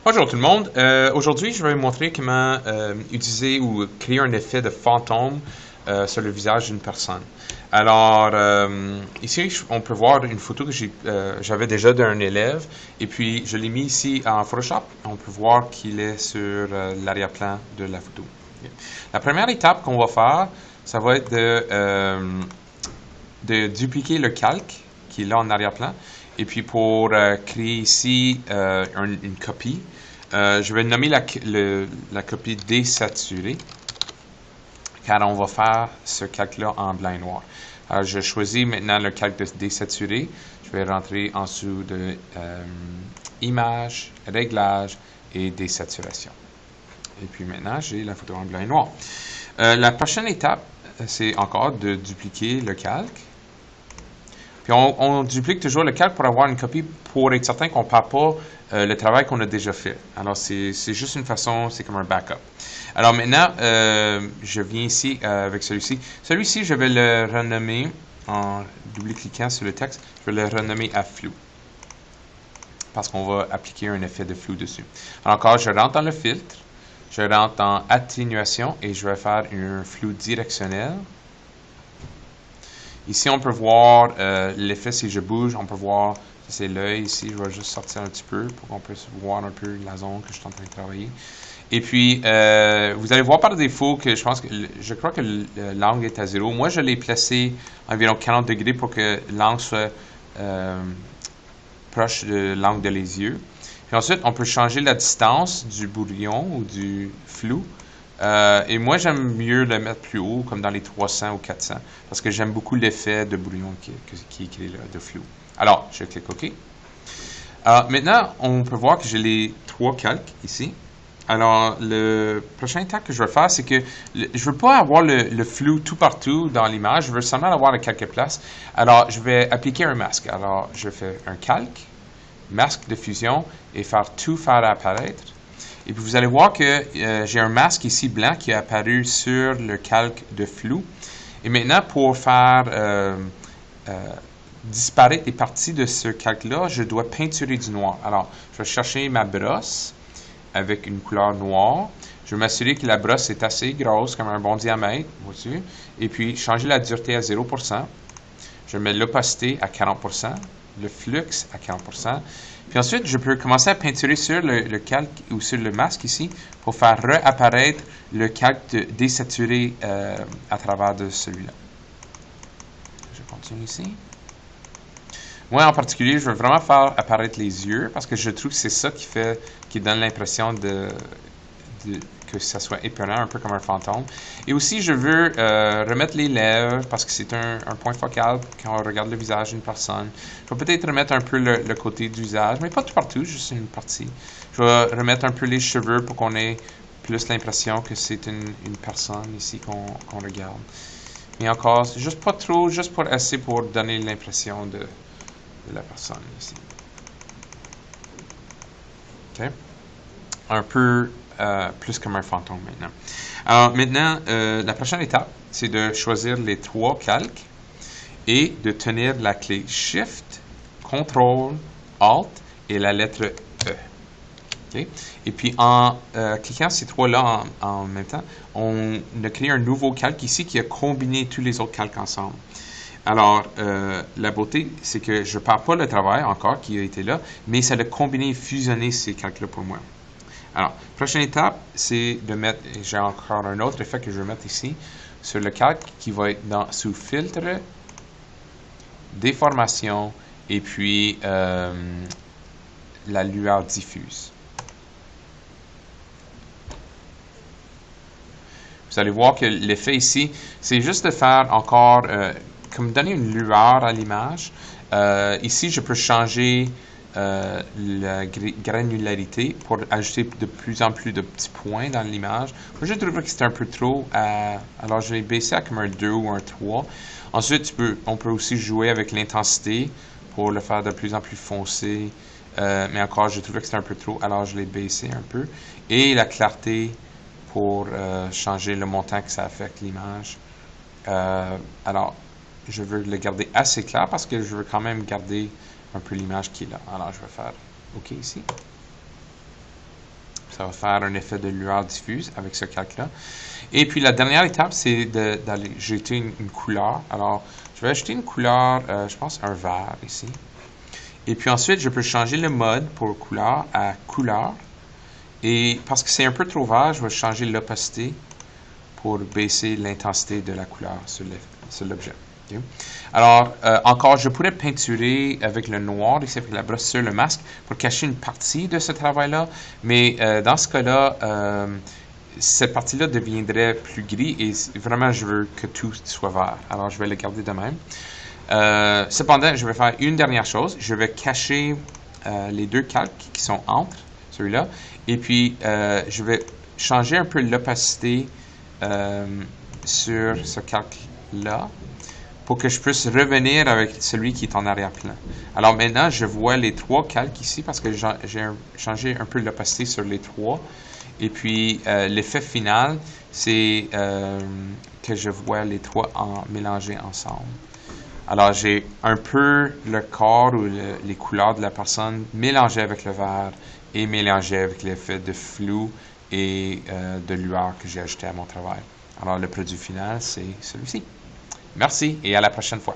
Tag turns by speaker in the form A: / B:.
A: Bonjour tout le monde. Aujourd'hui, je vais vous montrer comment utiliser ou créer un effet de fantôme sur le visage d'une personne. Alors, ici, on peut voir une photo que j'avais déjà d'un élève, et puis je l'ai mis ici en Photoshop. On peut voir qu'il est sur l'arrière-plan de la photo. La première étape qu'on va faire, ça va être de dupliquer le calque qui est là en arrière-plan. Et puis pour créer ici une copie, je vais nommer la copie désaturée, car on va faire ce calque-là en blanc et noir. Alors je choisis maintenant le calque de désaturé. Je vais rentrer en dessous de Image, Réglage et Désaturation. Et puis maintenant, j'ai la photo en blanc et noir. La prochaine étape, c'est encore de dupliquer le calque. Puis on duplique toujours le calque pour avoir une copie pour être certain qu'on ne perd pas le travail qu'on a déjà fait. Alors, c'est juste une façon, c'est comme un backup. Alors maintenant, je viens ici avec celui-ci. Celui-ci, je vais le renommer, en double-cliquant sur le texte, je vais le renommer à flou. Parce qu'on va appliquer un effet de flou dessus. Alors encore, je rentre dans le filtre, je rentre dans atténuation et je vais faire un flou directionnel. Ici, on peut voir l'effet si je bouge. On peut voir, c'est l'œil ici. Je vais juste sortir un petit peu pour qu'on puisse voir un peu la zone que je suis en train de travailler. Et puis, vous allez voir par défaut que je crois que l'angle est à 0. Moi, je l'ai placé à environ 40 degrés pour que l'angle soit proche de l'angle de les yeux. Puis ensuite, on peut changer la distance du brouillon ou du flou. Et moi, j'aime mieux le mettre plus haut, comme dans les 300 ou 400, parce que j'aime beaucoup l'effet de brouillon qui est créé là, de flou. Alors, je clique OK. Maintenant, on peut voir que j'ai les trois calques ici. Alors, le prochain étape que je vais faire, c'est que je ne veux pas avoir le flou tout partout dans l'image, je veux seulement avoir à quelques places. Alors, je vais appliquer un masque. Alors, je fais un calque, masque de fusion, et faire apparaître. Et puis vous allez voir que j'ai un masque ici blanc qui est apparu sur le calque de flou. Et maintenant, pour faire disparaître les parties de ce calque-là, je dois peinturer du noir. Alors, je vais chercher ma brosse avec une couleur noire. Je vais m'assurer que la brosse est assez grosse, comme un bon diamètre, vois-tu. Et puis, changer la dureté à 0%. Je mets l'opacité à 40%, le flux à 40%. Puis ensuite, je peux commencer à peinturer sur le calque ou sur le masque ici pour faire réapparaître le calque désaturé à travers de celui-là. Je continue ici. Moi, en particulier, je veux vraiment faire apparaître les yeux parce que je trouve que c'est ça qui donne l'impression que ça soit épeurant, un peu comme un fantôme. Et aussi, je veux remettre les lèvres parce que c'est un point focal quand on regarde le visage d'une personne. Je vais peut-être remettre un peu le côté du visage, mais pas tout partout, juste une partie. Je vais remettre un peu les cheveux pour qu'on ait plus l'impression que c'est une personne ici qu'on regarde. Mais encore, c'est juste pas trop, juste pour assez pour donner l'impression de la personne ici. OK? Un peu plus comme un fantôme maintenant. Alors maintenant, la prochaine étape, c'est de choisir les trois calques et de tenir la clé Shift, Ctrl, Alt et la lettre E. Okay? Et puis en cliquant ces trois-là en même temps, on a créé un nouveau calque ici qui a combiné tous les autres calques ensemble. Alors, la beauté, c'est que je ne perds pas le travail encore qui a été là, mais ça a combiné et fusionné ces calques-là pour moi. Alors, prochaine étape, c'est de mettre, j'ai encore un autre effet que je vais mettre ici, sur le calque qui va être sous filtre, déformation, et puis la lueur diffuse. Vous allez voir que l'effet ici, c'est juste de faire encore, comme donner une lueur à l'image. Ici, je peux changer la granularité pour ajouter de plus en plus de petits points dans l'image. Moi, je trouve que c'est un peu trop. Alors, je l'ai baissé à comme un 2 ou un 3. Ensuite, on peut aussi jouer avec l'intensité pour le faire de plus en plus foncé. Mais encore, je trouvais que c'était un peu trop. Alors, je l'ai baissé un peu. Et la clarté pour changer le montant que ça affecte l'image. Alors, je veux le garder assez clair parce que je veux quand même garder un peu l'image qui est là. Alors, je vais faire OK ici. Ça va faire un effet de lueur diffuse avec ce calque-là. Et puis la dernière étape, c'est d'aller jeter une couleur. Alors, je vais ajouter une couleur, je pense un vert ici. Et puis ensuite, je peux changer le mode pour couleur à couleur. Et parce que c'est un peu trop vert, je vais changer l'opacité pour baisser l'intensité de la couleur sur l'objet. Okay. Alors, encore, je pourrais peinturer avec le noir ici, avec la brosse sur le masque, pour cacher une partie de ce travail-là. Mais dans ce cas-là, cette partie-là deviendrait plus gris et vraiment, je veux que tout soit vert. Alors, je vais le garder de même. Cependant, je vais faire une dernière chose. Je vais cacher les deux calques qui sont entre celui-là. Et puis, je vais changer un peu l'opacité sur ce calque-là pour que je puisse revenir avec celui qui est en arrière-plan. Alors maintenant, je vois les trois calques ici parce que j'ai changé un peu l'opacité sur les trois. Et puis, l'effet final, c'est que je vois les trois mélangés ensemble. Alors, j'ai un peu le corps ou les couleurs de la personne mélangées avec le vert et mélangées avec l'effet de flou et de lueur que j'ai ajouté à mon travail. Alors, le produit final, c'est celui-ci. Merci et à la prochaine fois.